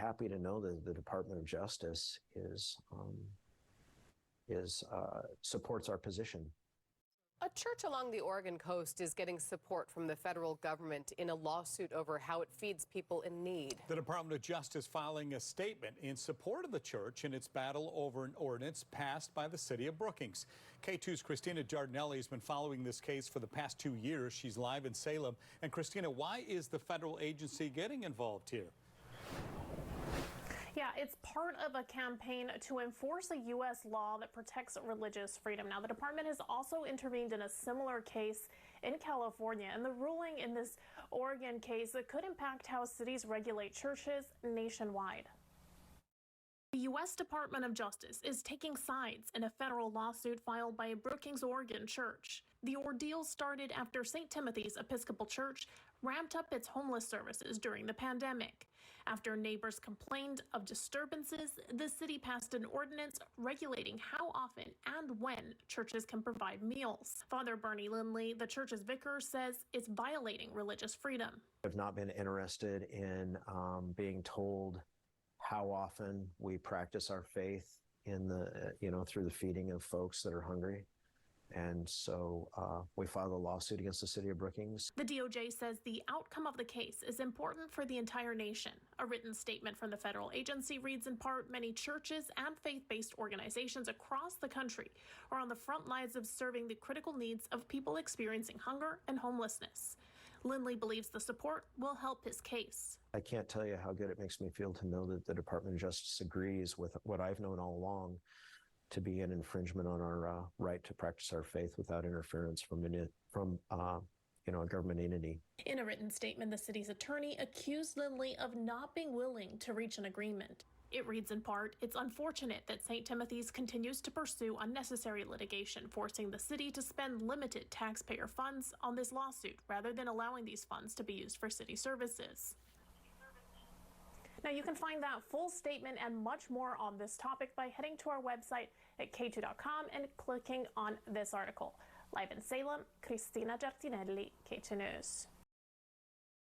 happy to know that the Department of Justice supports our position. A church along the Oregon coast is getting support from the federal government in a lawsuit over how it feeds people in need. The Department of Justice filing a statement in support of the church in its battle over an ordinance passed by the city of Brookings. KATU's Christina Giardinelli has been following this case for the past 2 years. She's live in Salem. And Christina, why is the federal agency getting involved here? Yeah, it's part of a campaign to enforce a U.S. law that protects religious freedom. Now, the department has also intervened in a similar case in California, and the ruling in this Oregon case could impact how cities regulate churches nationwide. The U.S. Department of Justice is taking sides in a federal lawsuit filed by a Brookings, Oregon church. The ordeal started after St. Timothy's Episcopal Church ramped up its homeless services during the pandemic. After neighbors complained of disturbances, the city passed an ordinance regulating how often and when churches can provide meals. Father Bernie Lindsey, the church's vicar, says it's violating religious freedom. I've not been interested in being told how often we practice our faith in the, through the feeding of folks that are hungry. And so we filed a lawsuit against the city of Brookings. The DOJ says the outcome of the case is important for the entire nation. A written statement from the federal agency reads in part, many churches and faith-based organizations across the country are on the front lines of serving the critical needs of people experiencing hunger and homelessness. Lindsey believes the support will help his case. I can't tell you how good it makes me feel to know that the Department of Justice agrees with what I've known all along, to be an infringement on our right to practice our faith without interference from a government entity. In a written statement, the city's attorney accused Lindsey of not being willing to reach an agreement. It reads in part, it's unfortunate that St. Timothy's continues to pursue unnecessary litigation, forcing the city to spend limited taxpayer funds on this lawsuit rather than allowing these funds to be used for city services. Now, you can find that full statement and much more on this topic by heading to our website at KATU.com and clicking on this article. Live in Salem, Christina Giardinelli, KATU News.